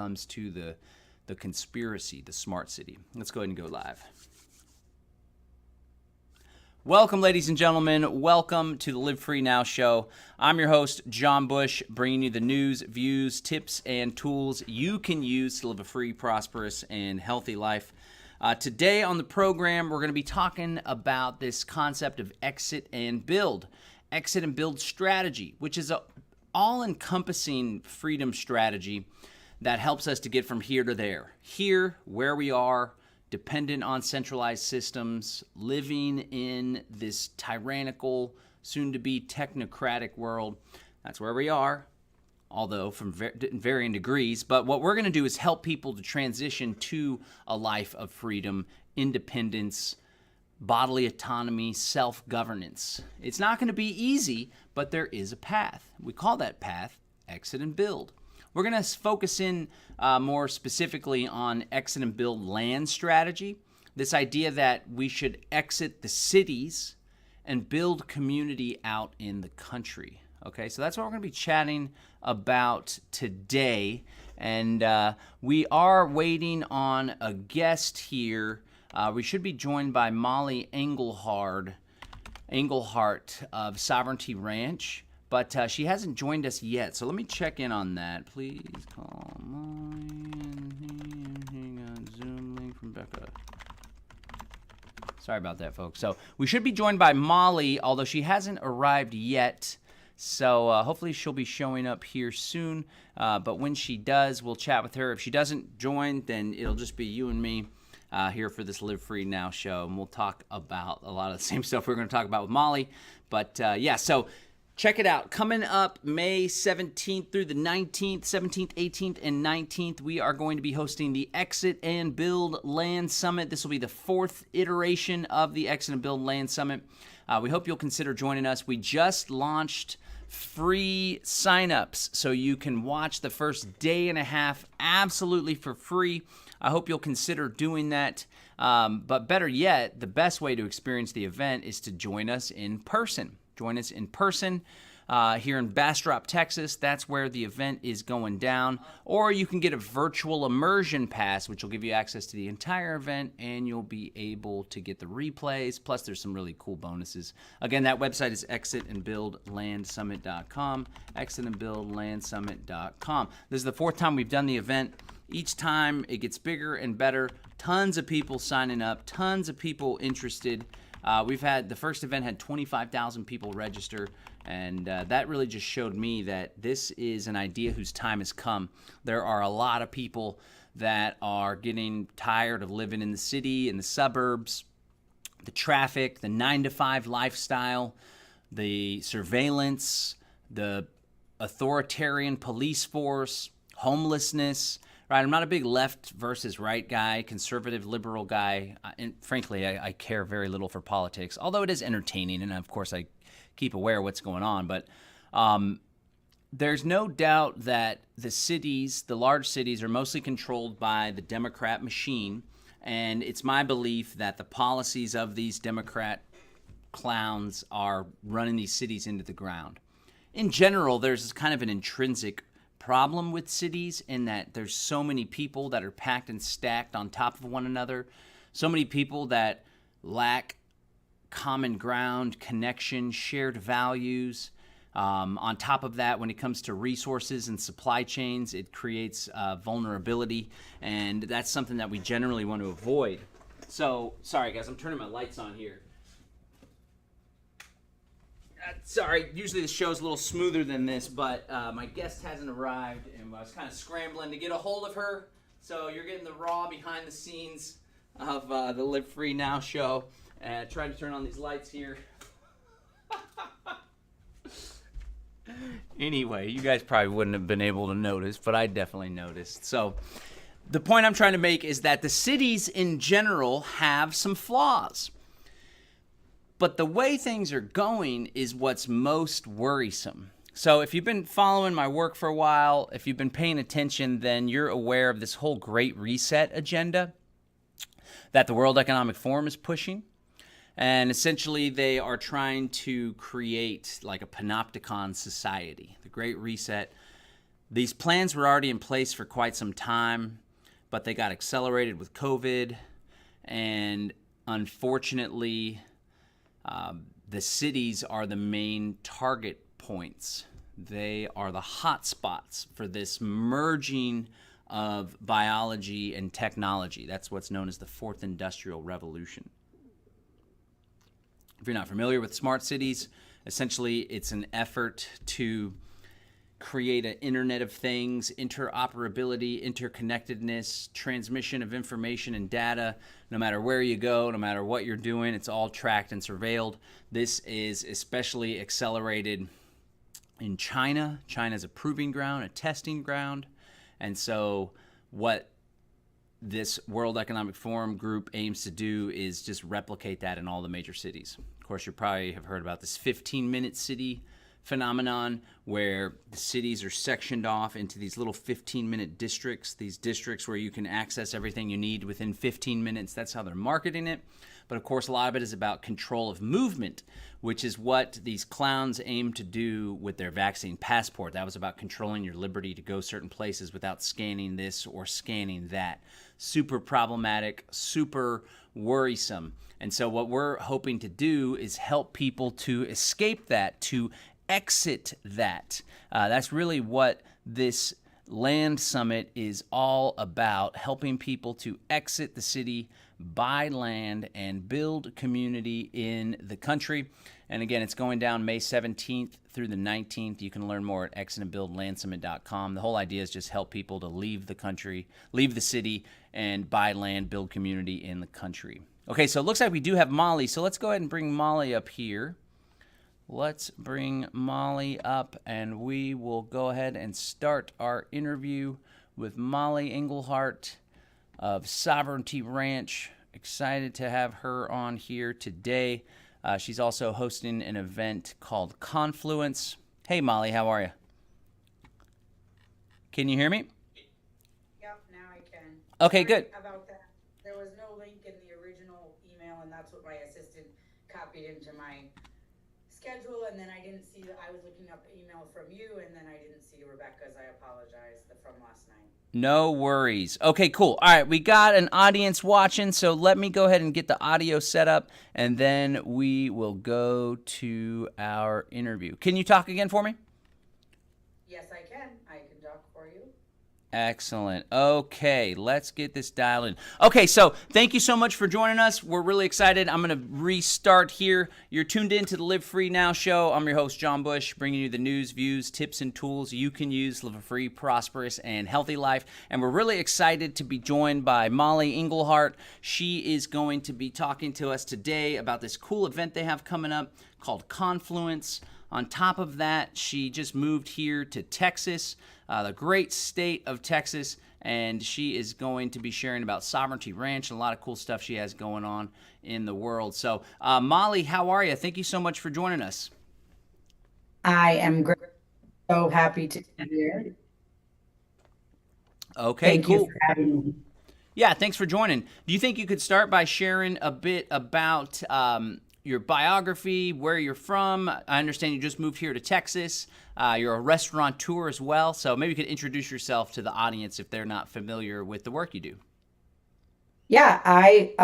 comes to the conspiracy, the smart city. Let's go ahead and go live. Welcome, ladies and gentlemen. Welcome to the Live Free Now show. I'm your host, John Bush, bringing you the news, views, tips, and tools you can use to live a free, prosperous, and healthy life. Today on the program, we're going to be talking about this concept of exit and build strategy, which is an all-encompassing freedom strategy that helps us to get from here to there. Here, where we are, dependent on centralized systems, living in this tyrannical, soon-to-be technocratic world. That's where we are, although from varying degrees. But what we're going to do is help people to transition to a life of freedom, independence, bodily autonomy, self-governance. It's not going to be easy, but there is a path. We call that path exit and build. We're going to focus in more specifically on exit and build land strategy, this idea that we should exit the cities and build community out in the country. Okay, so that's what we're going to be chatting about today. And we are waiting on a guest here. We should be joined by Mollie Engelhart of Sovereignty Ranch. But she hasn't joined us yet, so let me check in on that. Please call Mollie and hang on Zoom link from Becca. Sorry about that, folks. So we should be joined by Mollie, although she hasn't arrived yet. So hopefully she'll be showing up here soon. But when she does, we'll chat with her. If she doesn't join, then it'll just be you and me here for this Live Free Now show. And we'll talk about a lot of the same stuff we're going to talk about with Mollie. But yeah, so check it out. Coming up May 17th through the 19th, 17th, 18th, and 19th, we are going to be hosting the Exit and Build Land Summit. This will be the fourth iteration of the Exit and Build Land Summit. We hope you'll consider joining us. We just launched free signups, so you can watch the first day and a half absolutely for free. I hope you'll consider doing that. But better yet, the best way to experience the event is to join us in person. Join us in person here in Bastrop, Texas. That's where the event is going down. Or you can get a virtual immersion pass, which will give you access to the entire event, and you'll be able to get the replays. Plus, there's some really cool bonuses. Again, that website is exitandbuildlandsummit.com, exitandbuildlandsummit.com. This is the fourth time we've done the event. Each time it gets bigger and better. Tons of people signing up, tons of people interested. We've had, the first event had 25,000 people register, and that really just showed me that this is an idea whose time has come. There are a lot of people that are getting tired of living in the city, in the suburbs, the traffic, the 9-to-5 lifestyle, the surveillance, the authoritarian police force, homelessness. Right, I'm not a big left versus right guy, conservative, liberal guy, and frankly, I care very little for politics, although it is entertaining, and of course I keep aware of what's going on, but there's no doubt that the cities, the large cities, are mostly controlled by the Democrat machine, and it's my belief that the policies of these Democrat clowns are running these cities into the ground. In general, there's kind of an intrinsic problem with cities in that there's so many people that are packed and stacked on top of one another, so many people that lack common ground, connection, shared values. On top of that, when it comes to resources and supply chains, it creates vulnerability, and that's something that we generally want to avoid. So, sorry guys, I'm turning my lights on here. Sorry, usually the show's a little smoother than this, but my guest hasn't arrived, and I was kind of scrambling to get a hold of her. So you're getting the raw behind the scenes of the Live Free Now show. Try to turn on these lights here. Anyway, you guys probably wouldn't have been able to notice, but I definitely noticed. So the point I'm trying to make is that the cities in general have some flaws. But the way things are going is what's most worrisome. So if you've been following my work for a while, if you've been paying attention, then you're aware of this whole Great Reset agenda that the World Economic Forum is pushing. And essentially they are trying to create like a panopticon society. The Great Reset These plans were already in place for quite some time, but they got accelerated with COVID. And unfortunately, the cities are the main target points. They are the hot spots for this merging of biology and technology. That's what's known as the Fourth Industrial Revolution. If you're not familiar with smart cities, essentially it's an effort to create an Internet of Things, interoperability, interconnectedness, transmission of information and data. No matter where you go, no matter what you're doing, it's all tracked and surveilled. This is especially accelerated in China. China's a proving ground, a testing ground. And so what this World Economic Forum group aims to do is just replicate that in all the major cities. Of course, you probably have heard about this 15-minute city phenomenon, where the cities are sectioned off into these little 15-minute districts, these districts where you can access everything you need within 15 minutes. That's how they're marketing it. But of course, a lot of it is about control of movement, which is what these clowns aim to do with their vaccine passport. That was about controlling your liberty to go certain places without scanning this or scanning that. Super problematic, super worrisome. And so what we're hoping to do is help people to escape that, to exit that. That's really what this land summit is all about, helping people to exit the city, buy land, and build community in the country. And again, it's going down May 17th through the 19th. You can learn more at exitandbuildlandsummit.com. The whole idea is just help people to leave the country, leave the city, and buy land, build community in the country. Okay, so it looks like we do have Mollie. So let's go ahead and bring Mollie up here. Let's bring Mollie up, and we will go ahead and start our interview with Mollie Engelhart of Sovereignty Ranch. Excited to have her on here today. She's also hosting an event called Confluence. Hey, Mollie, how are you? Can you hear me? Yep, now I can. Okay, good. About that, there was no link in the original email, and that's what my assistant copied into my schedule, and then I didn't see that. I was looking up email from you, and then I didn't see Rebecca's. I apologize, from last night. No worries. Okay, cool. All right, we got an audience watching, so let me go ahead and get the audio set up, and then we will go to our interview. Can you talk again for me? Yes, I can. I can talk for you. Excellent. Okay, let's get this dialed in. Okay, so thank you so much for joining us. We're really excited. I'm going to restart here. You're tuned in to the Live Free Now show. I'm your host, John Bush, bringing you the news, views, tips, and tools you can use to live a free, prosperous, and healthy life. And we're really excited to be joined by Mollie Engelhart. She is going to be talking to us today about this cool event they have coming up called Confluence. On top of that, she just moved here to Texas, the great state of Texas, and she is going to be sharing about Sovereignty Ranch and a lot of cool stuff she has going on in the world. So, Mollie, how are you? Thank you so much for joining us. I am so happy to be here. Okay, Thank cool. you for having me. Yeah, thanks for joining. Do you think you could start by sharing a bit about your biography, where you're from? I understand you just moved here to Texas. You're a restaurateur as well, so maybe you could introduce yourself to the audience if they're not familiar with the work you do. Yeah, I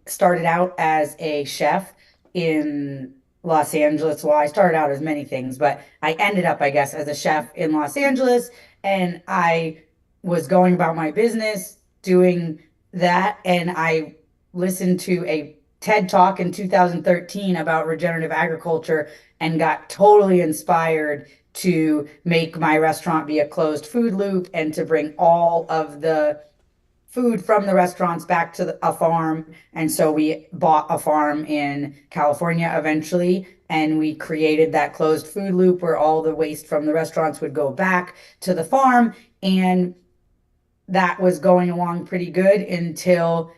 started out as a chef in Los Angeles. Well, I started out as many things, but I ended up, I guess, as a chef in Los Angeles, and I was going about my business doing that, and I listened to a TED Talk in 2013 about regenerative agriculture and got totally inspired to make my restaurant be a closed food loop and to bring all of the food from the restaurants back to a farm. And so we bought a farm in California eventually, and we created that closed food loop where all the waste from the restaurants would go back to the farm. And that was going along pretty good until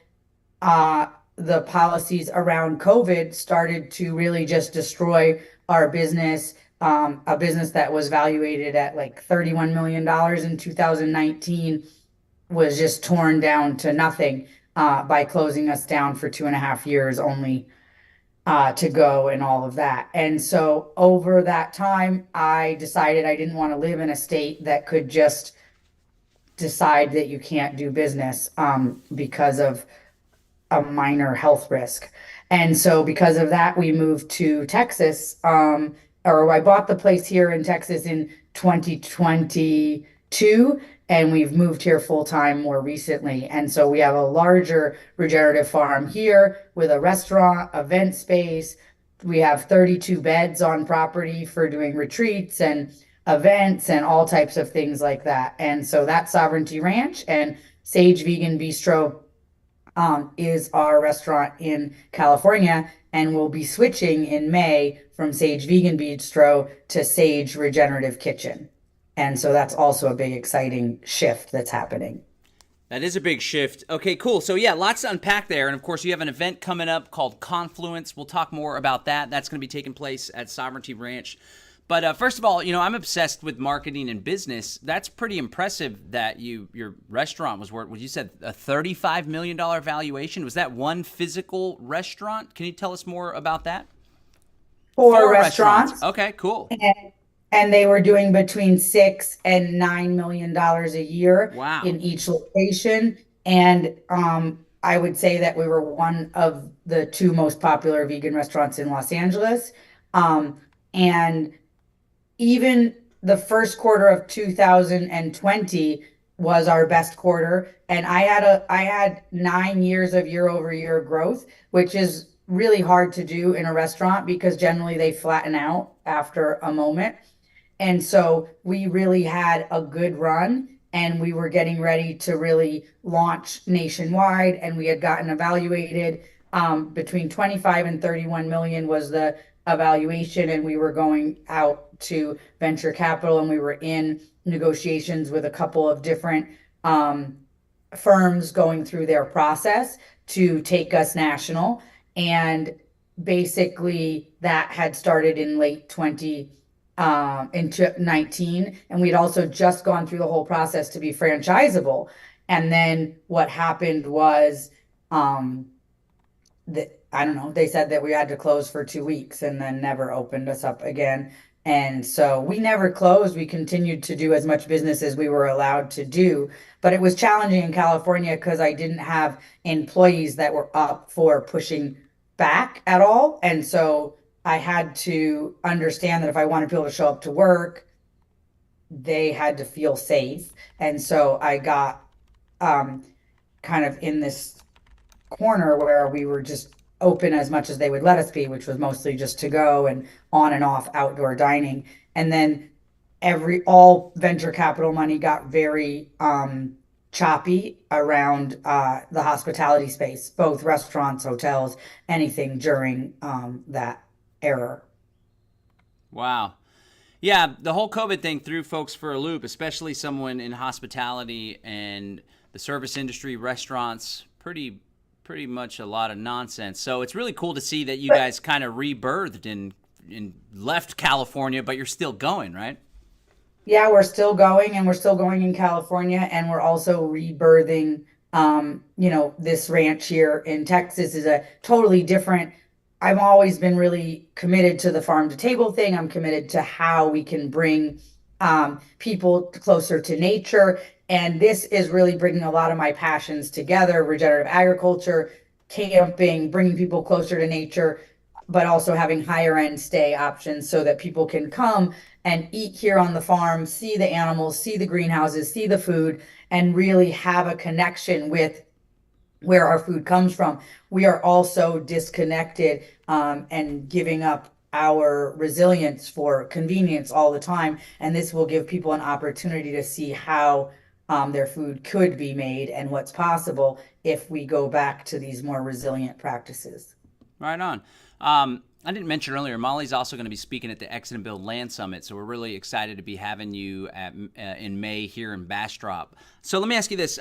the policies around COVID started to really just destroy our business. A business that was valuated at like $31 million in 2019 was just torn down to nothing by closing us down for 2.5 years only. to go and all of that. And so over that time, I decided I didn't want to live in a state that could just decide that you can't do business because of a minor health risk. And so because of that, we moved to Texas. Or I bought the place here in Texas in 2022, and we've moved here full time more recently. And so we have a larger regenerative farm here with a restaurant, event space. We have 32 beds on property for doing retreats and events and all types of things like that. And so that's Sovereignty Ranch, and Sage Vegan Bistro is our restaurant in California, and we'll be switching in May from Sage Vegan Bistro to Sage Regenerative Kitchen. And so that's also a big exciting shift that's happening. That is a big shift. Okay, cool. So yeah, lots to unpack there. And of course, you have an event coming up called Confluence. We'll talk more about that. That's going to be taking place at Sovereignty Ranch. But first of all, I'm obsessed with marketing and business. That's pretty impressive that your restaurant was worth, what you said, a $35 million valuation. Was that one physical restaurant? Can you tell us more about that? For Four restaurants. restaurants, Okay, cool. and they were doing between $6 and $9 million a year Wow. in each location. And I would say that we were one of the two most popular vegan restaurants in Los Angeles. And even the first quarter of 2020 was our best quarter, and I had 9 years of year over year growth, which is really hard to do in a restaurant because generally they flatten out after a moment. And so we really had a good run, and we were getting ready to really launch nationwide, and we had gotten evaluated between 25 and 31 million was the evaluation, and we were going out to venture capital, and we were in negotiations with a couple of different um, firms going through their process to take us national. And basically that had started in late 20 into 19, and we'd also just gone through the whole process to be franchisable. And then what happened was um that I don't know, they said that we had to close for 2 weeks and then never opened us up again. And so we never closed. We continued to do as much business as we were allowed to do. But it was challenging in California because I didn't have employees that were up for pushing back at all. And so I had to understand that if I wanted people to show up to work, they had to feel safe. And so I got um, kind of in this corner where we were just open as much as they would let us be, which was mostly just to go and on and off outdoor dining. And then all venture capital money got very choppy around the hospitality space, both restaurants, hotels, anything during that era. Wow. Yeah, the whole COVID thing threw folks for a loop, especially someone in hospitality and the service industry, restaurants, pretty much a lot of nonsense. So it's really cool to see that you But guys kind of rebirthed and left California, but you're still going, right? yeah, we're still going, and we're still going in California, and we're also rebirthing. This ranch here in Texas is a totally different. I've always been really committed to the farm to table thing. I'm committed to how we can bring people closer to nature. And this is really bringing a lot of my passions together: regenerative agriculture, camping, bringing people closer to nature, but also having higher end stay options so that people can come and eat here on the farm, see the animals, see the greenhouses, see the food, and really have a connection with where our food comes from. We are also disconnected and giving up our resilience for convenience all the time. And this will give people an opportunity to see how their food could be made and what's possible if we go back to these more resilient practices. Right on. I didn't mention earlier, Mollie's also going to be speaking at the Exit and Build Land Summit, so we're really excited to be having you in May here in Bastrop. So let me ask you this.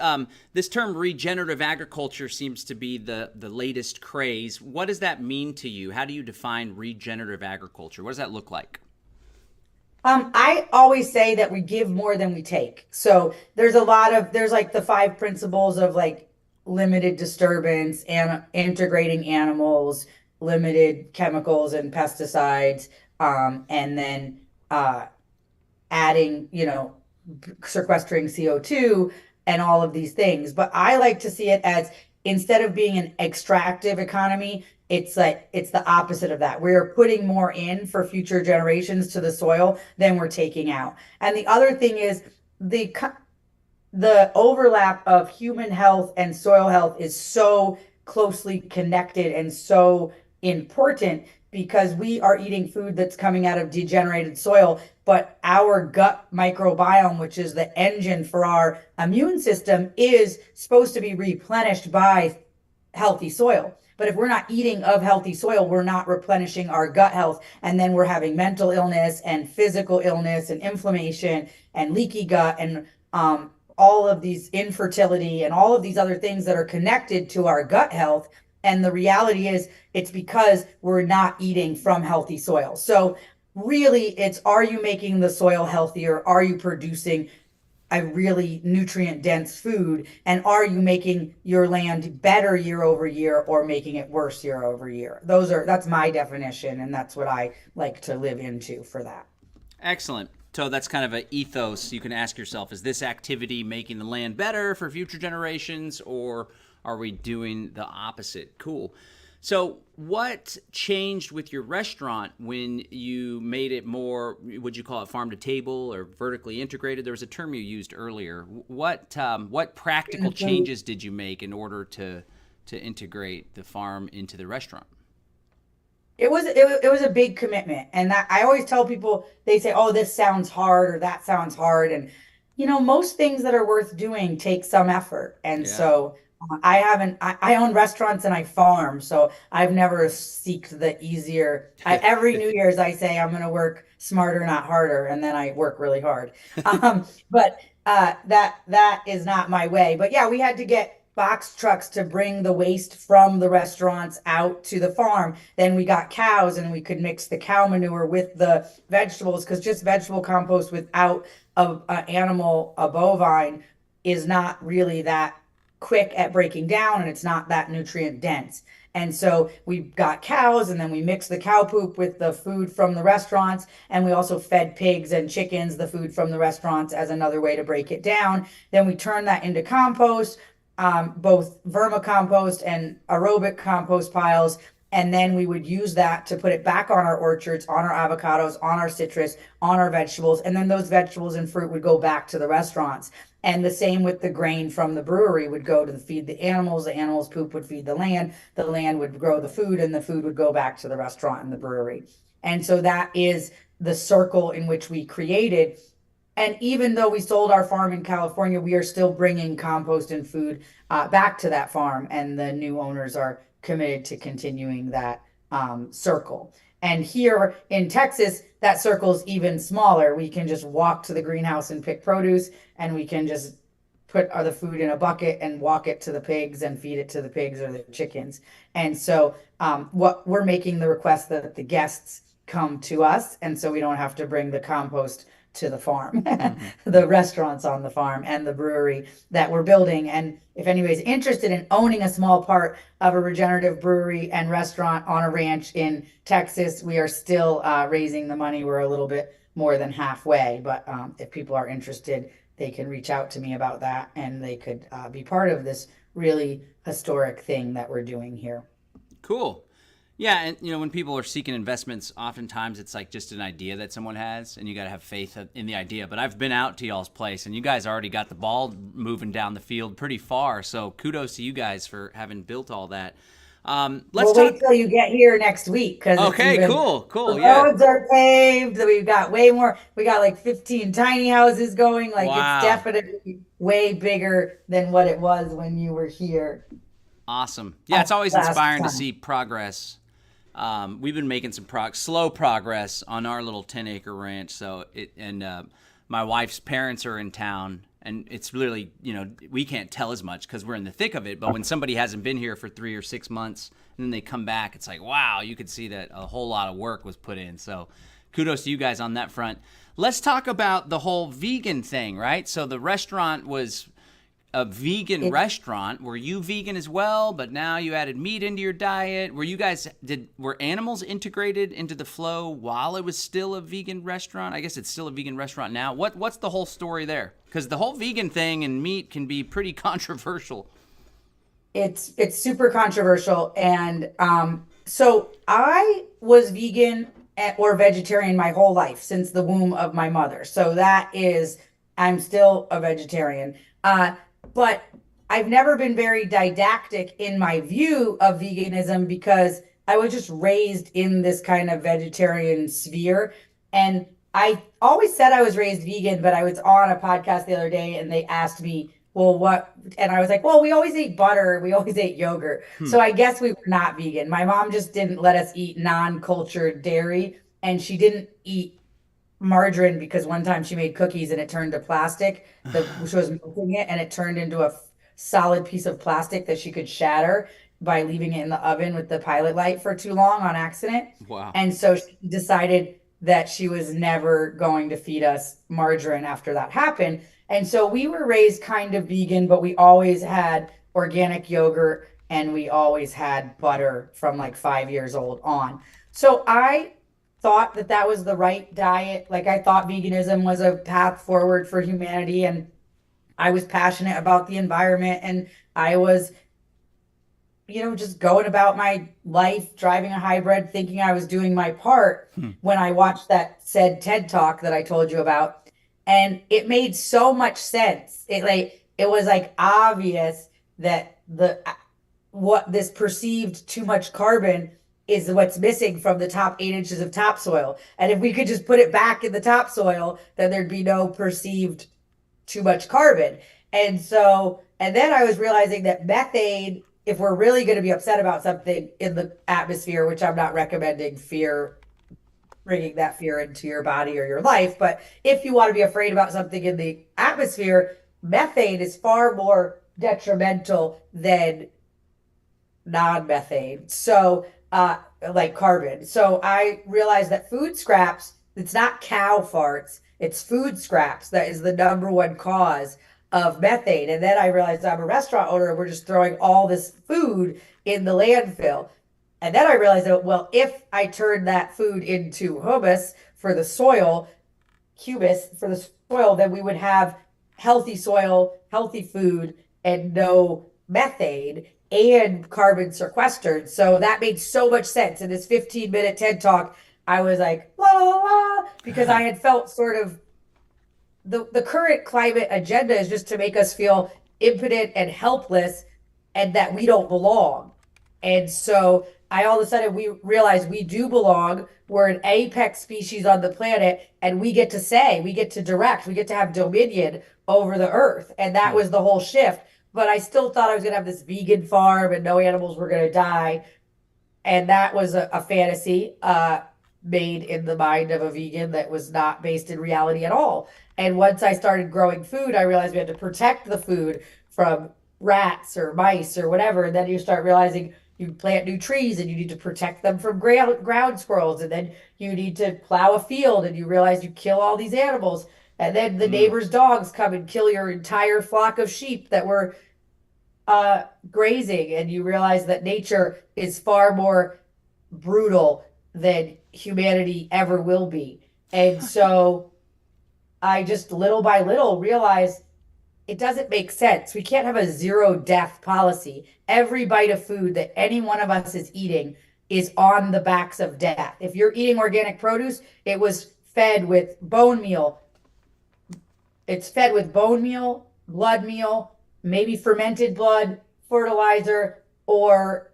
This term regenerative agriculture seems to be the latest craze. What does that mean to you? How do you define regenerative agriculture? What does that look like? I always say that we give more than we take. So there's like the five principles of like limited disturbance and integrating animals, limited chemicals and pesticides, and then adding, sequestering CO2 and all of these things. But I like to see it as, instead of being an extractive economy, it's the opposite of that. We're putting more in for future generations to the soil than we're taking out. And the other thing is the overlap of human health and soil health is so closely connected and so important, because we are eating food that's coming out of degenerated soil, but our gut microbiome, which is the engine for our immune system, is supposed to be replenished by healthy soil. But if we're not eating of healthy soil, we're not replenishing our gut health. And then we're having mental illness and physical illness and inflammation and leaky gut and all of these infertility and all of these other things that are connected to our gut health. And the reality is, it's because we're not eating from healthy soil. So really, it's, are you making the soil healthier? Are you producing a really nutrient dense food? And are you making your land better year over year, or making it worse year over year? That's my definition, and that's what I like to live into for that. Excellent. So that's kind of an ethos you can ask yourself: is this activity making the land better for future generations, or are we doing the opposite? Cool. So what changed with your restaurant when you made it more, would you call it farm to table or vertically integrated? There was a term you used earlier. What practical changes did you make in order to integrate the farm into the restaurant? It was a big commitment. And that, I always tell people, they say, "Oh, this sounds hard," or "that sounds hard." And most things that are worth doing take some effort. And Yeah. so I own restaurants and I farm, so I've never seeked the easier. Every New Year's I say I'm going to work smarter, not harder, and then I work really hard. But that is not my way. But yeah, we had to get box trucks to bring the waste from the restaurants out to the farm. Then we got cows, and we could mix the cow manure with the vegetables, because just vegetable compost without a bovine, is not really that quick at breaking down, and it's not that nutrient dense. And so we got cows, and then we mixed the cow poop with the food from the restaurants, and we also fed pigs and chickens the food from the restaurants as another way to break it down. Then we turned that into compost, both vermicompost and aerobic compost piles. And then we would use that to put it back on our orchards, on our avocados, on our citrus, on our vegetables. And then those vegetables and fruit would go back to the restaurants. And the same with the grain from the brewery would go to feed the animals' poop would feed the land would grow the food, and the food would go back to the restaurant and the brewery. And so that is the circle in which we created. And even though we sold our farm in California, we are still bringing compost and food back to that farm, and the new owners are committed to continuing that circle. And here in Texas, that circle is even smaller. We can just walk to the greenhouse and pick produce, and we can just put the food in a bucket and walk it to the pigs and feed it to the pigs or the chickens. And so what we're making the request that the guests come to us, and so we don't have to bring the compost to the farm, the restaurants on the farm and the brewery that we're building. And if anybody's interested in owning a small part of a regenerative brewery and restaurant on a ranch in Texas, we are still raising the money. We're a little bit more than halfway, but if people are interested, they can reach out to me about that, and they could be part of this really historic thing that we're doing here. Cool. Yeah, and when people are seeking investments, oftentimes it's like just an idea that someone has, and you got to have faith in the idea. But I've been out to y'all's place, and you guys already got the ball moving down the field pretty far. So kudos to you guys for having built all that. We'll wait till you get here next week, because cool. The roads are paved. We've got way more. We got like 15 tiny houses going. Like, wow. It's definitely way bigger than what it was when you were here. Awesome. Yeah, it's always inspiring to see progress. We've been making some slow progress on our little 10-acre ranch. So my wife's parents are in town, and it's literally, we can't tell as much because we're in the thick of it. But when somebody hasn't been here for 3 or 6 months and then they come back, it's like, wow, you could see that a whole lot of work was put in. So kudos to you guys on that front. Let's talk about the whole vegan thing, right? So the restaurant was a vegan It, restaurant. Were you vegan as well? But now you added meat into your diet. Were animals integrated into the flow while it was still a vegan restaurant? I guess it's still a vegan restaurant now. What's the whole story there? Because the whole vegan thing and meat can be pretty controversial. it's super controversial, and so I was vegan or vegetarian my whole life since the womb of my mother. So that is, I'm still a vegetarian. But I've never been very didactic in my view of veganism because I was just raised in this kind of vegetarian sphere. And I always said I was raised vegan, but I was on a podcast the other day and they asked me, well, what? And I was like, well, we always ate butter, we always ate yogurt. So I guess we were not vegan. My mom just didn't let us eat non-cultured dairy, and she didn't eat margarine because one time she made cookies and it turned to plastic. She was melting it and it turned into a solid piece of plastic that she could shatter by leaving it in the oven with the pilot light for too long on accident. Wow. And so she decided that she was never going to feed us margarine after that happened. And so we were raised kind of vegan, but we always had organic yogurt and we always had butter from like 5 years old on. So I thought that that was the right diet. Like I thought veganism was a path forward for humanity, and I was passionate about the environment, and I was, just going about my life driving a hybrid thinking I was doing my part when I watched that said TED Talk that I told you about. And it made so much sense. It was like obvious that the what this perceived too much carbon is what's missing from the top 8 inches of topsoil. And if we could just put it back in the topsoil, then there'd be no perceived too much carbon. And then I was realizing that methane, if we're really going to be upset about something in the atmosphere, which I'm not recommending bringing that fear into your body or your life, but if you want to be afraid about something in the atmosphere, methane is far more detrimental than non-methane. So, like carbon. So I realized that food scraps, it's not cow farts, it's food scraps that is the number one cause of methane. And then I realized I'm a restaurant owner and we're just throwing all this food in the landfill. And then I realized that, well, if I turn that food into humus for the soil, then we would have healthy soil, healthy food, and no methane and carbon sequestered. So that made so much sense. In this 15-minute TED Talk, I was like, la la la, because I had felt sort of the current climate agenda is just to make us feel impotent and helpless and that we don't belong. And so I all of a sudden we realized we do belong. We're an apex species on the planet, and we get to say, we get to direct, we get to have dominion over the earth. And that was the whole shift. But I still thought I was going to have this vegan farm and no animals were going to die. And that was a fantasy made in the mind of a vegan that was not based in reality at all. And once I started growing food, I realized we had to protect the food from rats or mice or whatever. And then you start realizing you plant new trees and you need to protect them from ground squirrels. And then you need to plow a field and you realize you kill all these animals. And then the neighbor's dogs come and kill your entire flock of sheep that were grazing. And you realize that nature is far more brutal than humanity ever will be. And so I just little by little realized it doesn't make sense. We can't have a zero death policy. Every bite of food that any one of us is eating is on the backs of death. If you're eating organic produce, it was fed with bone meal. It's fed with bone meal, blood meal, maybe fermented blood, fertilizer, or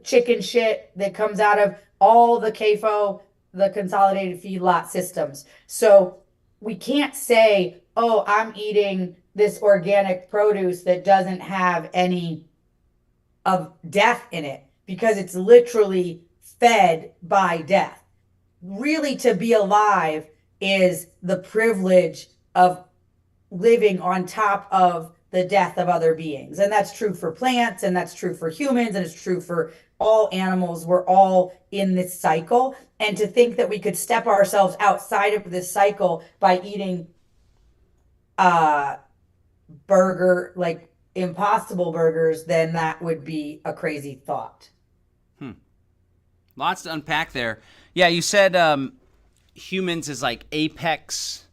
chicken shit that comes out of all the CAFO, the consolidated feedlot systems. So we can't say, oh, I'm eating this organic produce that doesn't have any of death in it, because it's literally fed by death. Really, to be alive is the privilege of living on top of the death of other beings. And that's true for plants, and that's true for humans, and it's true for all animals. We're all in this cycle. And to think that we could step ourselves outside of this cycle by eating burger, like impossible burgers, then that would be a crazy thought. Lots to unpack there. Yeah, you said humans is like apex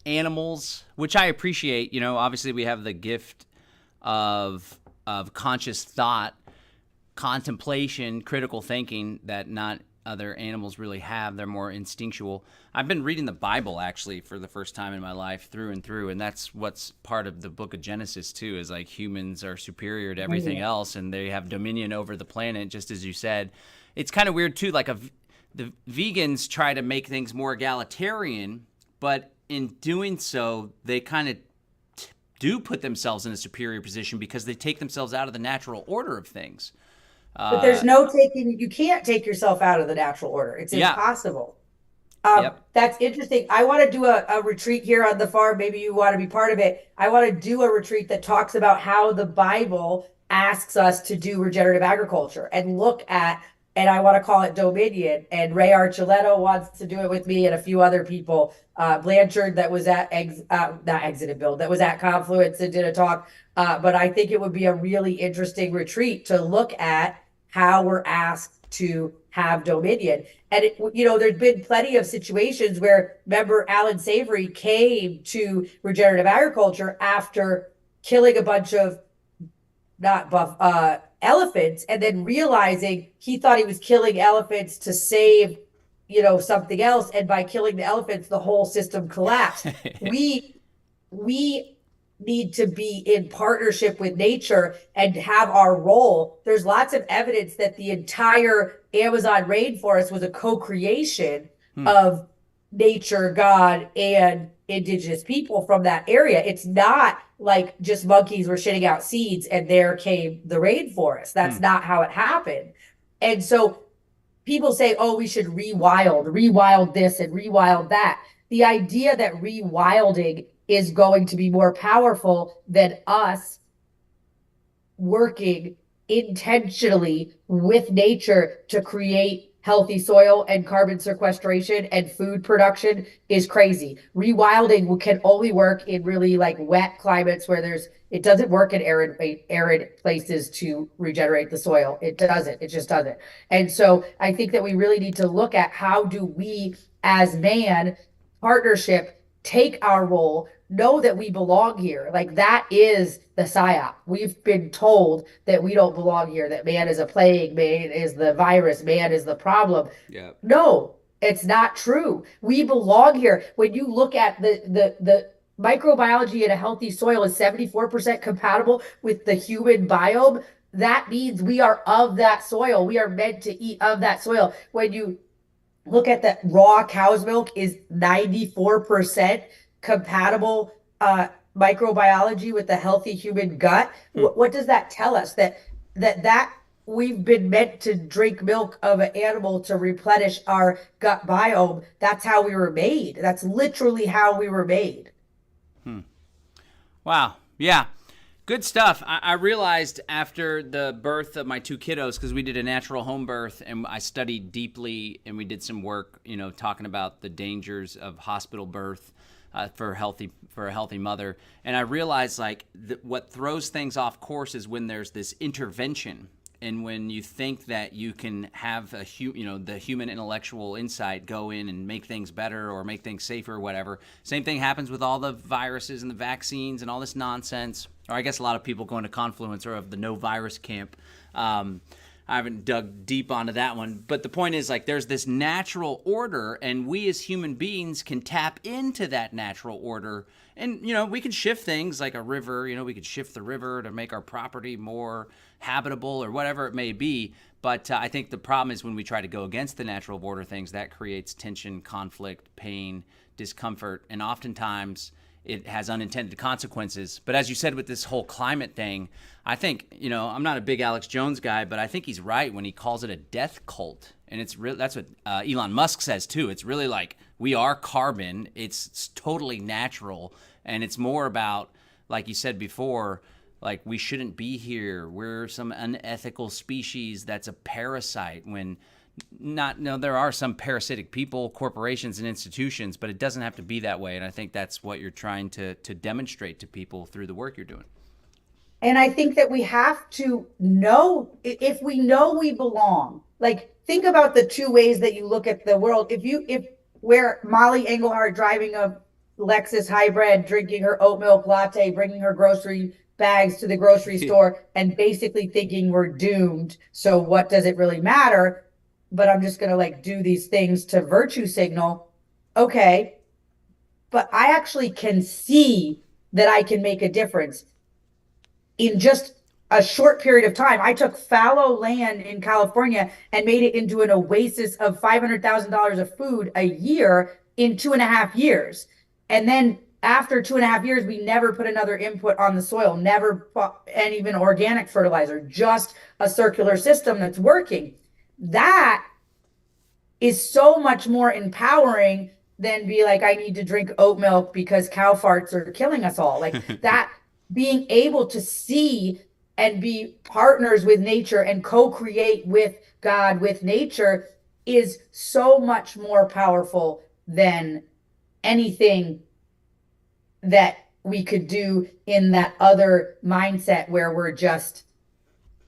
animals, which I appreciate. Obviously we have the gift of conscious thought, contemplation, critical thinking that not other animals really have. They're more instinctual. I've been reading the Bible actually for the first time in my life through and through, and that's what's part of the book of Genesis too, is like humans are superior to everything else and they have dominion over the planet, just as you said. It's kind of weird too, like the vegans try to make things more egalitarian, but in doing so, they kind of do put themselves in a superior position because they take themselves out of the natural order of things. But there's no taking, you can't take yourself out of the natural order. It's Yeah. impossible. Yep. That's interesting. I want to do a retreat here on the farm. Maybe you want to be part of it. I want to do a retreat that talks about how the Bible asks us to do regenerative agriculture and look at, and I want to call it Dominion. And Ray Archuleta wants to do it with me and a few other people. Blanchard, that was at not Exited Build, that was at Confluence and did a talk. But I think it would be a really interesting retreat to look at how we're asked to have dominion. And there's been plenty of situations where, remember, Alan Savory came to regenerative agriculture after killing a bunch of not buff elephants, and then realizing he thought he was killing elephants to save something else, and by killing the elephants the whole system collapsed. We need to be in partnership with nature and have our role. There's lots of evidence that the entire Amazon rainforest was a co-creation of nature, God, and indigenous people from that area. It's not like just monkeys were shitting out seeds and there came the rainforest. That's not how it happened. And so people say, oh, we should rewild this and rewild that. The idea that rewilding is going to be more powerful than us working intentionally with nature to create healthy soil and carbon sequestration and food production is crazy. Rewilding can only work in really like wet climates where it doesn't work in arid places to regenerate the soil. It just doesn't. And so I think that we really need to look at how do we as man partnership take our role, know that we belong here. Like that is the psyop. We've been told that we don't belong here, that man is a plague, man is the virus, man is the problem. Yeah. No, it's not true. We belong here. When you look at the microbiology in a healthy soil is 74% compatible with the human biome, that means we are of that soil. We are meant to eat of that soil. When you look at that, raw cow's milk is 94% compatible microbiology with the healthy human gut. What does that tell us? That we've been meant to drink milk of an animal to replenish our gut biome. That's how we were made. That's literally how we were made. Wow. Yeah. Good stuff. I realized after the birth of my two kiddos, because we did a natural home birth and I studied deeply and we did some work, talking about the dangers of hospital birth for a healthy mother. And I realized what throws things off course is when there's this intervention. And when you think that you can have the human intellectual insight go in and make things better or make things safer or whatever, same thing happens with all the viruses and the vaccines and all this nonsense. Or I guess a lot of people going to Confluence or of the no virus camp. I haven't dug deep onto that one. But the point is, there's this natural order, and we as human beings can tap into that natural order. And, we can shift things like a river. We could shift the river to make our property more habitable or whatever it may be. But I think the problem is when we try to go against the natural order things, that creates tension, conflict, pain, discomfort, and oftentimes it has unintended consequences. But as you said with this whole climate thing, I think, I'm not a big Alex Jones guy, but I think he's right when he calls it a death cult. And that's what Elon Musk says too. It's really like we are carbon. It's totally natural. And it's more about, like you said before, like we shouldn't be here. We're some unethical species that's a parasite, when not no there are some parasitic people, corporations, and institutions, but it doesn't have to be that way. And I think that's what you're trying to demonstrate to people through the work you're doing. And I think that we have to know, if we know we belong, like think about the two ways that you look at the world. If where Mollie Engelhart driving a Lexus hybrid, drinking her oat milk latte, bringing her grocery bags to the grocery store, and basically thinking we're doomed. So what does it really matter? But I'm just going to like do these things to virtue signal. Okay. But I actually can see that I can make a difference in just a short period of time. I took fallow land in California and made it into an oasis of $500,000 of food a year in 2.5 years. And then after 2.5 years, we never put another input on the soil, never put, and even organic fertilizer, just a circular system that's working. That is so much more empowering than be like, I need to drink oat milk because cow farts are killing us all. Like that, being able to see and be partners with nature and co-create with God, with nature, is so much more powerful than anything that we could do in that other mindset where we're just,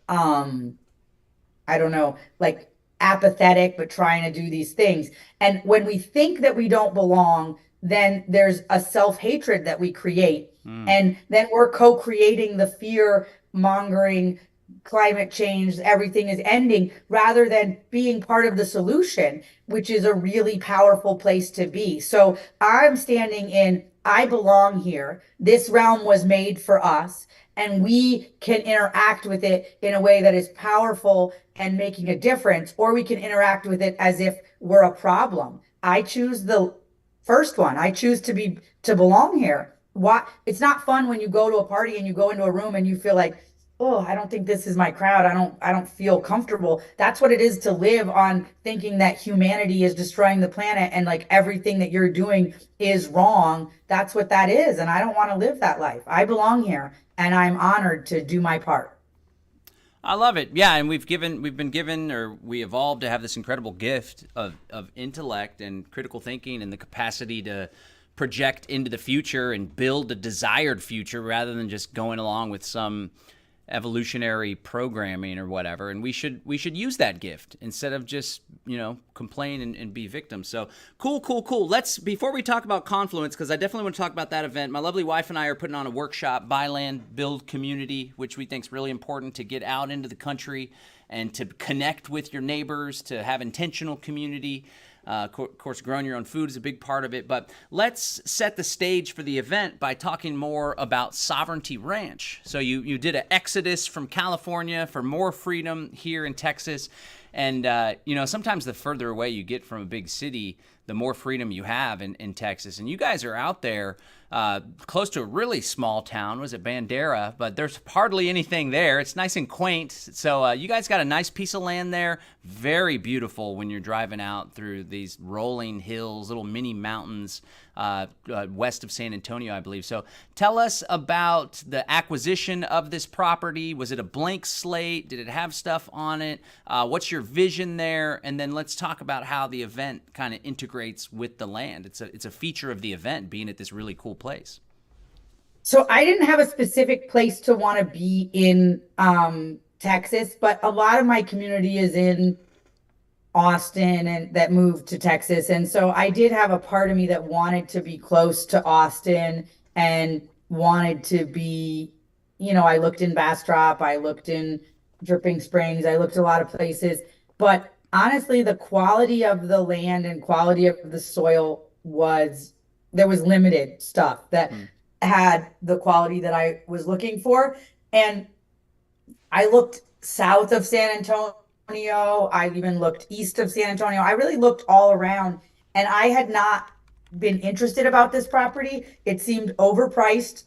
I don't know, like apathetic, but trying to do these things. And when we think that we don't belong, then there's a self-hatred that we create. And then we're co-creating the fear mongering, climate change, everything is ending, rather than being part of the solution, which is a really powerful place to be. So I'm standing in, I belong here. This realm was made for us, and we can interact with it in a way that is powerful and making a difference, or we can interact with it as if we're a problem. I choose the first one. I choose to belong here. Why? It's not fun when you go to a party and you go into a room and you feel like, oh, I don't think this is my crowd. I don't feel comfortable. That's what it is to live on thinking that humanity is destroying the planet and like everything that you're doing is wrong. That's what that is. And I don't want to live that life. I belong here and I'm honored to do my part. I love it. Yeah, and we've been given, or we evolved to have this incredible gift of intellect and critical thinking and the capacity to project into the future and build a desired future rather than just going along with some evolutionary programming or whatever. And we should use that gift instead of just, complain and be victims. So cool. Let's, before we talk about Confluence, because I definitely want to talk about that event, my lovely wife and I are putting on a workshop, Buy Land, Build Community, which we think is really important to get out into the country and to connect with your neighbors, to have intentional community. Of course, growing your own food is a big part of it, but let's set the stage for the event by talking more about Sovereignty Ranch. So you did an exodus from California for more freedom here in Texas, and sometimes the further away you get from a big city, the more freedom you have in Texas. And you guys are out there close to a really small town. Was it Bandera? But there's hardly anything there. It's nice and quaint. So you guys got a nice piece of land there. Very beautiful when you're driving out through these rolling hills, little mini mountains west of San Antonio, I believe. So tell us about the acquisition of this property. Was it a blank slate? Did it have stuff on it? What's your vision there? And then let's talk about how the event kind of integrates with the land. It's a feature of the event being at this really cool place. So I didn't have a specific place to want to be in Texas, but a lot of my community is in Austin and that moved to Texas. And so I did have a part of me that wanted to be close to Austin and wanted to be, I looked in Bastrop, I looked in Dripping Springs, I looked a lot of places. But honestly, the quality of the land and quality of the soil there was limited stuff that had the quality that I was looking for. And I looked south of San Antonio. I even looked east of San Antonio. I really looked all around, and I had not been interested about this property. It seemed overpriced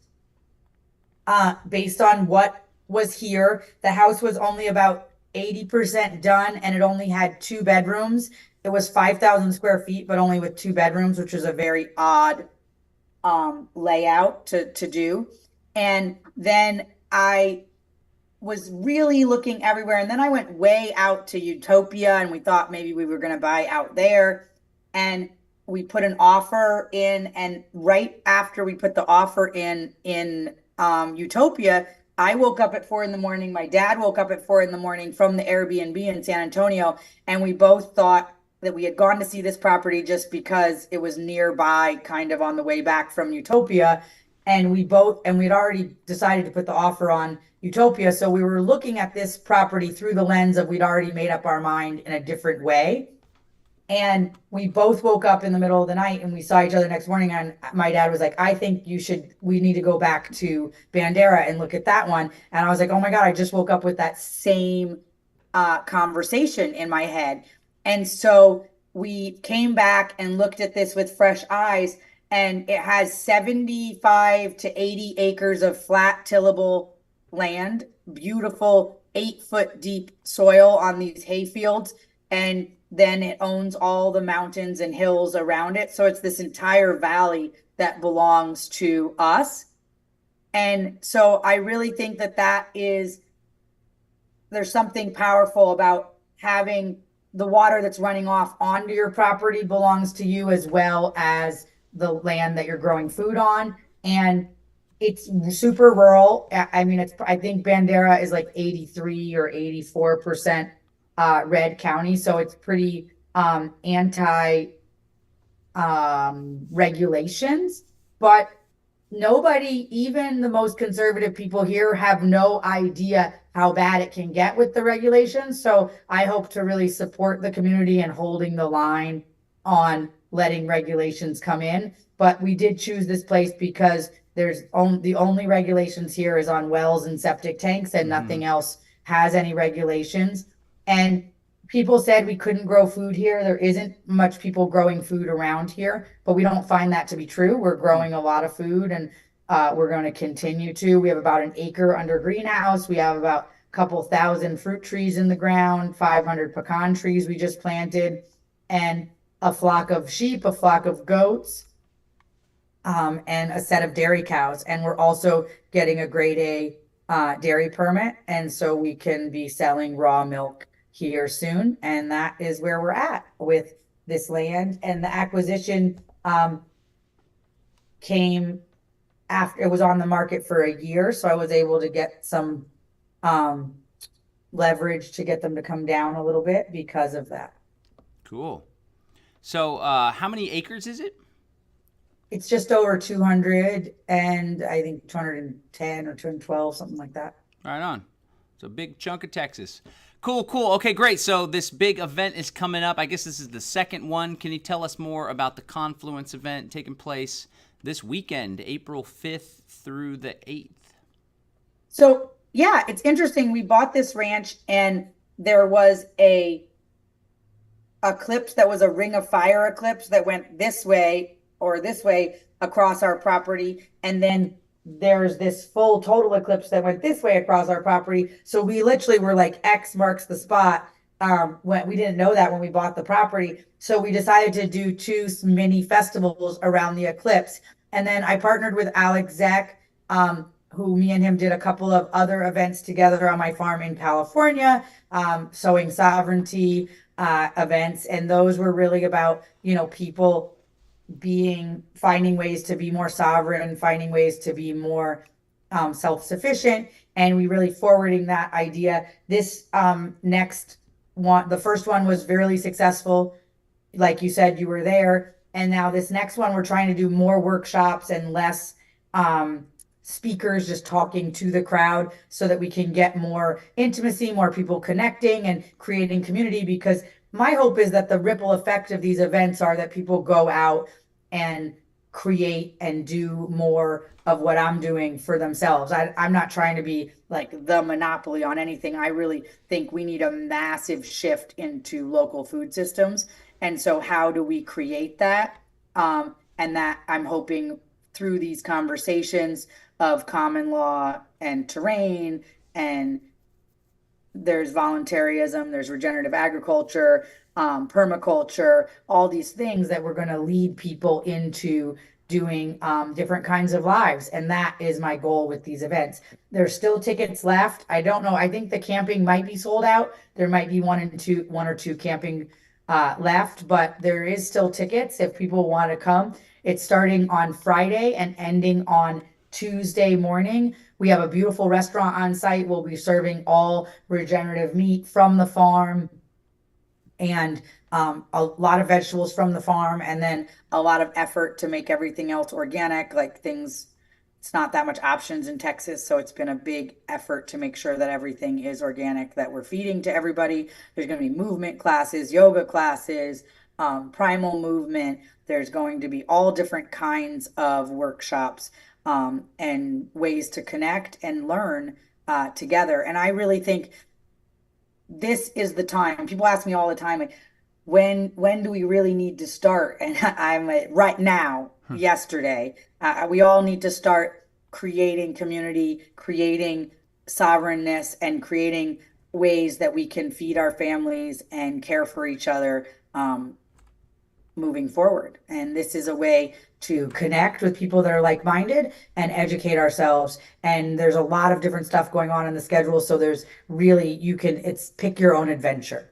based on what was here. The house was only about 80% done, and it only had 2 bedrooms. It was 5,000 square feet, but only with 2 bedrooms, which was a very odd layout to do. And then I was really looking everywhere. And then I went way out to Utopia and we thought maybe we were going to buy out there. And we put an offer in. And right after we put the offer in Utopia, I woke up at 4 in the morning. My dad woke up at 4 in the morning from the Airbnb in San Antonio. And we both thought that we had gone to see this property just because it was nearby, kind of on the way back from Utopia. And we'd already decided to put the offer on Utopia. So we were looking at this property through the lens of we'd already made up our mind in a different way. And we both woke up in the middle of the night and we saw each other next morning. And my dad was like, I think we need to go back to Bandera and look at that one. And I was like, oh my God, I just woke up with that same conversation in my head. And so we came back and looked at this with fresh eyes, and it has 75 to 80 acres of flat tillable land, beautiful 8 foot deep soil on these hay fields. And then it owns all the mountains and hills around it. So it's this entire valley that belongs to us. And so I really think there's something powerful about having the water that's running off onto your property belongs to you, as well as the land that you're growing food on. And it's super rural. I mean, I think Bandera is like 83 or 84% red county. So it's pretty anti regulations, but nobody, even the most conservative people here, have no idea how bad it can get with the regulations. So I hope to really support the community and holding the line on letting regulations come in. But we did choose this place because the only regulations here is on wells and septic tanks, and nothing else has any regulations. And people said we couldn't grow food here. There isn't much people growing food around here, but we don't find that to be true. We're growing a lot of food, and we're going to continue to. We have about an acre under greenhouse. We have about a couple thousand fruit trees in the ground, 500 pecan trees we just planted, and a flock of sheep, a flock of goats, and a set of dairy cows. And we're also getting a grade A dairy permit, and so we can be selling raw milk here soon. And that is where we're at with this land. And the acquisition came after it was on the market for a year, so I was able to get some leverage to get them to come down a little bit because of that. Cool. So how many acres is it? It's just over 200, and I think 210 or 212, something like that. Right on. It's a big chunk of Texas. Cool. Okay, great. So this big event is coming up. I guess this is the second one. Can you tell us more about the Confluence event taking place this weekend, April 5th through the 8th? So, yeah, it's interesting. We bought this ranch, and there was a eclipse that was a ring of fire eclipse that went this way or this way across our property. And then there's this full total eclipse that went this way across our property. So we literally were like, X marks the spot. When we didn't know that when we bought the property. So we decided to do 2 mini festivals around the eclipse. And then I partnered with Alec Zeck, who me and him did a couple of other events together on my farm in California, sowing sovereignty events. And those were really about, people finding ways to be more sovereign, finding ways to be more self-sufficient. And we really forwarding that idea. This next one, the first one was really successful. Like you said, you were there. And now this next one, we're trying to do more workshops and less speakers just talking to the crowd so that we can get more intimacy, more people connecting and creating community. Because my hope is that the ripple effect of these events are that people go out and create and do more of what I'm doing for themselves. I'm not trying to be like the monopoly on anything. I really think we need a massive shift into local food systems. And so how do we create that? And that I'm hoping through these conversations of common law and terrain, and there's voluntarism, there's regenerative agriculture, permaculture, all these things that we're going to lead people into doing different kinds of lives. And that is my goal with these events. There's still tickets left. I don't know. I think the camping might be sold out. There might be one or two camping left, but there is still tickets if people want to come. It's starting on Friday and ending on Tuesday morning. We have a beautiful restaurant on site. We'll be serving all regenerative meat from the farm and a lot of vegetables from the farm, and then a lot of effort to make everything else organic, like things. It's not that much options in Texas, so it's been a big effort to make sure that everything is organic, that we're feeding to everybody. There's going to be movement classes, yoga classes, primal movement. There's going to be all different kinds of workshops and ways to connect and learn together. And I really think this is the time. People ask me all the time, like, when do we really need to start? And I'm like, right now, yesterday. We all need to start creating community, creating sovereignness, and creating ways that we can feed our families and care for each other moving forward. And this is a way to connect with people that are like-minded and educate ourselves. And there's a lot of different stuff going on in the schedule. So there's really, it's pick your own adventure.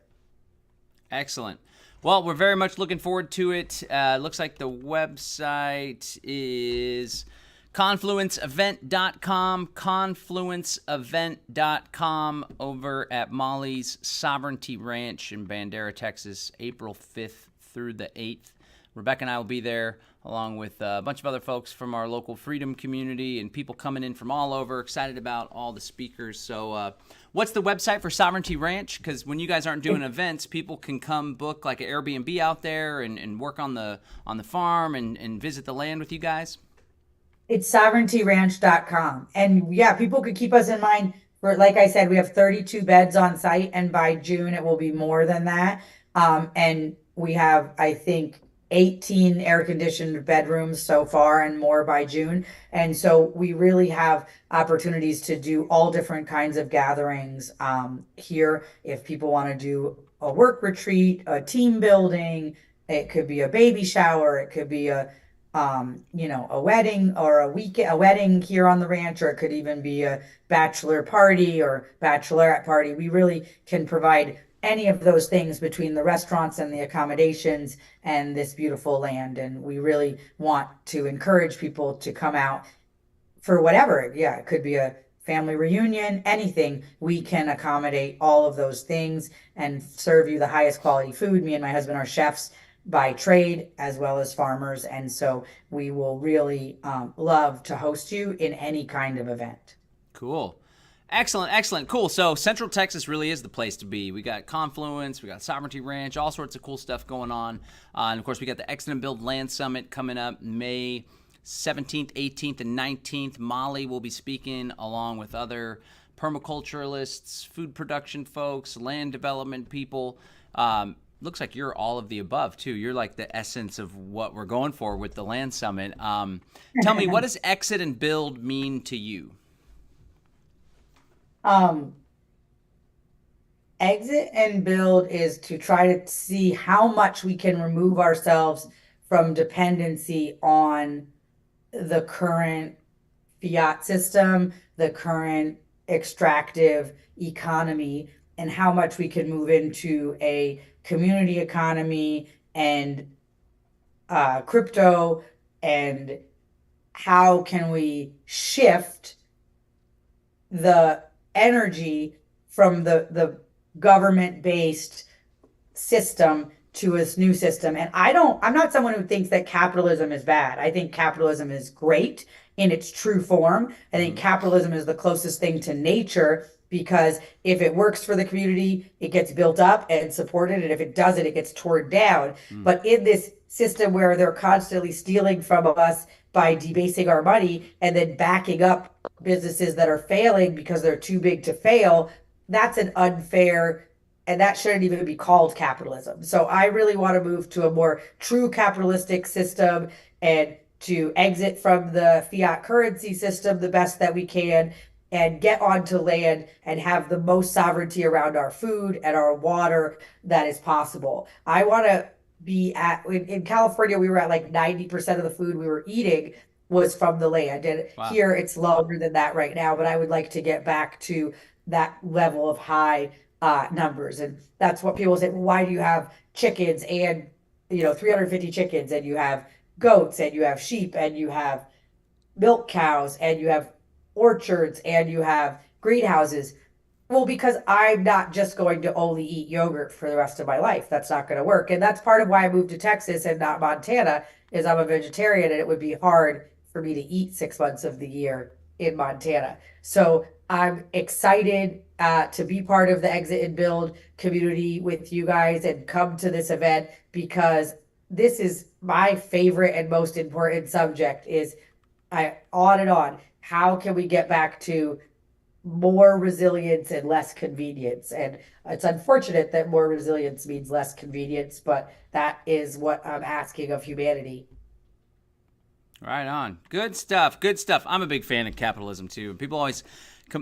Excellent. Well, we're very much looking forward to it. Looks like the website is confluenceevent.com, confluenceevent.com, over at Mollie's Sovereignty Ranch in Bandera, Texas, April 5th through the 8th. Rebecca and I will be there, along with a bunch of other folks from our local freedom community and people coming in from all over, excited about all the speakers. So what's the website for Sovereignty Ranch? Because when you guys aren't doing events, people can come book like an Airbnb out there and work on the farm and visit the land with you guys. It's sovereigntyranch.com. And yeah, people could keep us in mind for, like I said, we have 32 beds on site, and by June it will be more than that. And we have, I think, 18 air-conditioned bedrooms so far, and more by June. And so we really have opportunities to do all different kinds of gatherings here. If people want to do a work retreat, a team building, it could be a baby shower, it could be a wedding, or a wedding here on the ranch, or it could even be a bachelor party or bachelorette party. We really can provide any of those things between the restaurants and the accommodations and this beautiful land. And we really want to encourage people to come out for whatever. Yeah, it could be a family reunion, anything. We can accommodate all of those things and serve you the highest quality food. Me and my husband are chefs by trade as well as farmers. And so we will really love to host you in any kind of event. Cool. Excellent. Cool. So Central Texas really is the place to be. We got Confluence, we got Sovereignty Ranch, all sorts of cool stuff going on. And of course, we got the Exit and Build Land Summit coming up May 17th, 18th, and 19th. Mollie will be speaking along with other permaculturalists, food production folks, land development people. Looks like you're all of the above, too. You're like the essence of what we're going for with the Land Summit. Tell me, what does Exit and Build mean to you? Exit and build is to try to see how much we can remove ourselves from dependency on the current fiat system, the current extractive economy, and how much we can move into a community economy and crypto, and how can we shift the energy from the government-based system to this new system. And I'm not someone who thinks that capitalism is bad. I think capitalism is great in its true form. I think capitalism is the closest thing to nature, because if it works for the community, it gets built up and supported. And if it doesn't, it gets torn down. But in this system where they're constantly stealing from us by debasing our money and then backing up businesses that are failing because they're too big to fail, that's an unfair, and that shouldn't even be called capitalism. So I really want to move to a more true capitalistic system and to exit from the fiat currency system the best that we can, and get onto land and have the most sovereignty around our food and our water that is possible. I want to be at in California, we were at like 90% of the food we were eating was from the land. And Wow. here it's lower than that right now, but I would like to get back to that level of high numbers. And that's what people say, why do you have chickens and 350 chickens, and you have goats, and you have sheep, and you have milk cows, and you have orchards, and you have greenhouses? Well, because I'm not just going to only eat yogurt for the rest of my life. That's not going to work. And that's part of why I moved to Texas and not Montana, is I'm a vegetarian, and it would be hard for me to eat 6 months of the year in Montana. So I'm excited to be part of the Exit and Build community with you guys and come to this event, because this is my favorite and most important subject. Is I on and on. How can we get back to more resilience and less convenience? And it's unfortunate that more resilience means less convenience, but that is what I'm asking of humanity. Right on. Good stuff. Good stuff. I'm a big fan of capitalism too. People always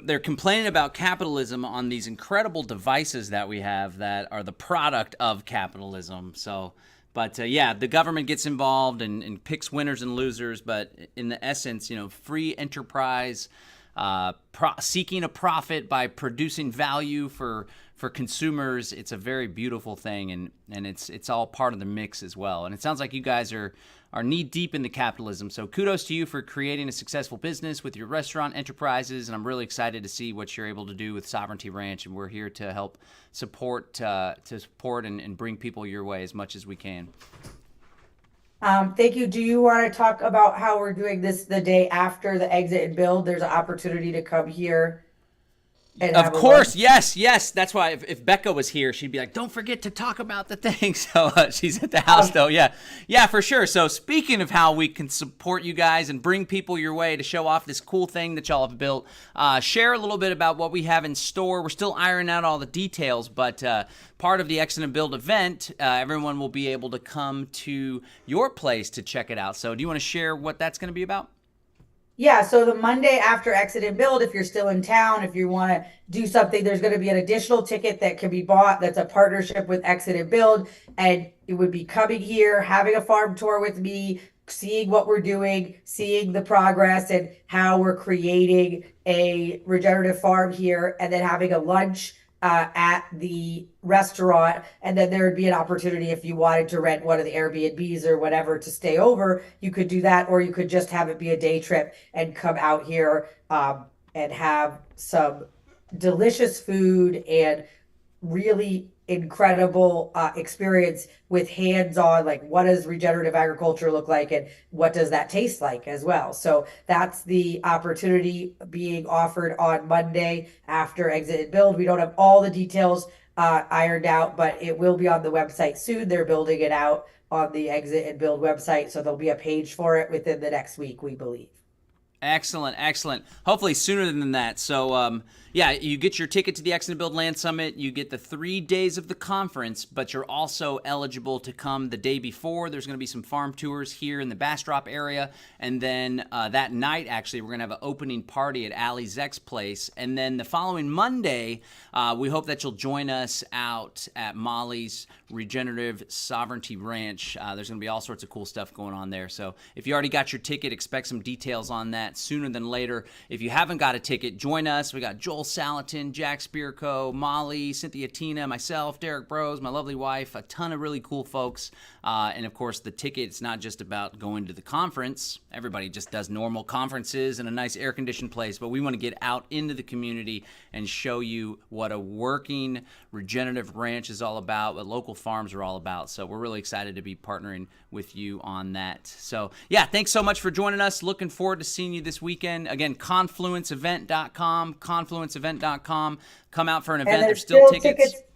they're complaining about capitalism on these incredible devices that we have that are the product of capitalism. So, but yeah, the government gets involved and picks winners and losers. But in the essence, free enterprise, seeking a profit by producing value for consumers. It's a very beautiful thing, and it's all part of the mix as well. And it sounds like you guys are knee deep in the capitalism. So kudos to you for creating a successful business with your restaurant enterprises. And I'm really excited to see what you're able to do with Sovereignty Ranch. And we're here to help support and bring people your way as much as we can. Thank you. Do you want to talk about how we're doing this the day after the Exit and Build? There's an opportunity to come here and Of have a lunch. course, yes. That's why if Becca was here, she'd be like, "Don't forget to talk about the thing." So she's at the house, Um, though. Yeah, for sure. So speaking of how we can support you guys and bring people your way to show off this cool thing that y'all have built, share a little bit about what we have in store. We're still ironing out all the details, but part of the Exit and Build event, everyone will be able to come to your place to check it out. So do you want to share what that's going to be about? Yeah, so the Monday after Exit and Build, if you're still in town, if you want to do something, there's going to be an additional ticket that can be bought that's a partnership with Exit and Build. And it would be coming here, having a farm tour with me, seeing what we're doing, seeing the progress and how we're creating a regenerative farm here, and then having a lunch at the restaurant. And then there would be an opportunity, if you wanted to rent one of the Airbnbs or whatever to stay over, you could do that, or you could just have it be a day trip and come out here and have some delicious food and really incredible experience with hands-on, like what does regenerative agriculture look like and what does that taste like as well. So that's the opportunity being offered on Monday after Exit and Build. We don't have all the details ironed out, but it will be on the website soon. They're building it out on the Exit and Build website, so there'll be a page for it within the next week, we believe. Excellent. Hopefully sooner than that. So, yeah, you get your ticket to the Exit and Build Land Summit. You get the 3 days of the conference, but you're also eligible to come the day before. There's going to be some farm tours here in the Bastrop area. And then that night, actually, we're going to have an opening party at Alec Zeck's place. And then the following Monday, we hope that you'll join us out at Mollie's Regenerative Sovereignty Ranch. There's going to be all sorts of cool stuff going on there. So if you already got your ticket, expect some details on that sooner than later. If you haven't got a ticket, join us. We got Joel Salatin, Jack Spirko, Molly, Cynthia Tina, myself, Derek Bros, my lovely wife, a ton of really cool folks. And of course, the ticket, it's not just about going to the conference. Everybody just does normal conferences in a nice air-conditioned place, but we want to get out into the community and show you what a working regenerative ranch is all about, what local farms are all about. So we're really excited to be partnering with you on that. So yeah, thanks so much for joining us. Looking forward to seeing you this weekend. Again, confluenceevent.com. Come out for an event. And There's there's still still tickets. tickets.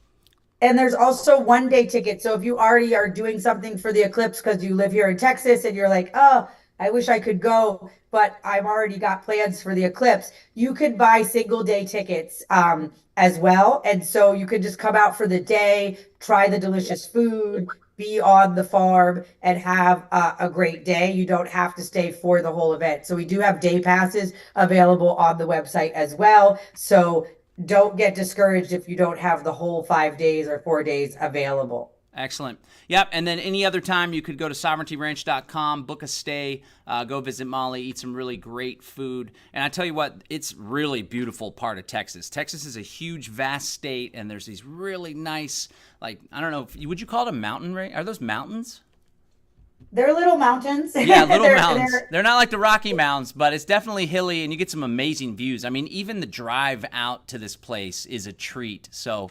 And there's also 1 day tickets. So if you already are doing something for the eclipse because you live here in Texas and you're like, oh, I wish I could go, but I've already got plans for the eclipse, you could buy single day tickets as well. And so you could just come out for the day, try the delicious food, be on the farm, and have a great day. You don't have to stay for the whole event. So we do have day passes available on the website as well. So don't get discouraged if you don't have the whole 5 days or 4 days available. Excellent. Yep. And then any other time you could go to sovereigntyranch.com, book a stay, go visit Mollie, eat some really great food. And I tell you what, it's really beautiful part of Texas. Texas is a huge, vast state, and there's these really nice, like, I don't know, would you call it a mountain range? Are those mountains? They're little mountains. Yeah, little mountains. They're not like the Rocky Mountains, but it's definitely hilly, and you get some amazing views. I mean, even the drive out to this place is a treat. So,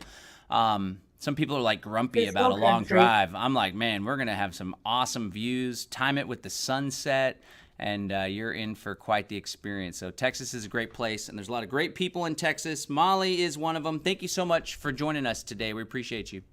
some people are like grumpy about a long drive. I'm like, man, we're going to have some awesome views. Time it with the sunset, and you're in for quite the experience. So Texas is a great place, and there's a lot of great people in Texas. Mollie is one of them. Thank you so much for joining us today. We appreciate you.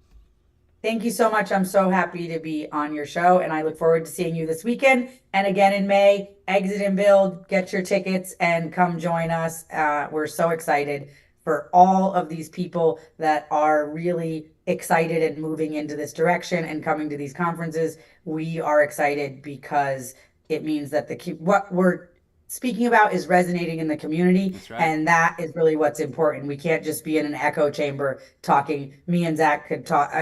Thank you so much. I'm so happy to be on your show, and I look forward to seeing you this weekend and again in May. Exit and Build, get your tickets and come join us. We're so excited for all of these people that are really excited and moving into this direction and coming to these conferences. We are excited because it means that what we're speaking about is resonating in the community. That's right. And that is really what's important. We can't just be in an echo chamber talking. Me and Josh could talk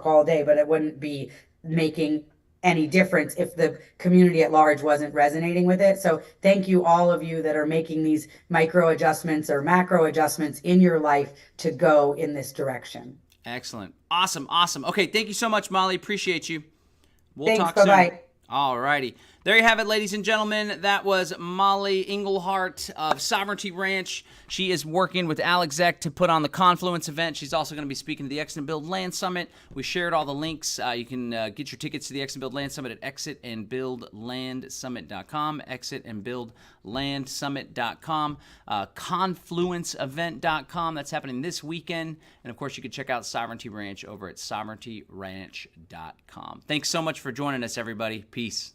all day, but it wouldn't be making any difference if the community at large wasn't resonating with it. So thank you, all of you that are making these micro adjustments or macro adjustments in your life to go in this direction. Excellent. Awesome. Okay, thank you so much, Mollie. Appreciate you. We'll Thanks, talk soon. bye-bye. All righty. There you have it, ladies and gentlemen. That was Mollie Engelhart of Sovereignty Ranch. She is working with Alec Zeck to put on the Confluence event. She's also going to be speaking to the Exit and Build Land Summit. We shared all the links. You can get your tickets to the Exit and Build Land Summit at exitandbuildlandsummit.com, exitandbuildlandsummit.com, confluenceevent.com. That's happening this weekend. And, of course, you can check out Sovereignty Ranch over at sovereigntyranch.com. Thanks so much for joining us, everybody. Peace.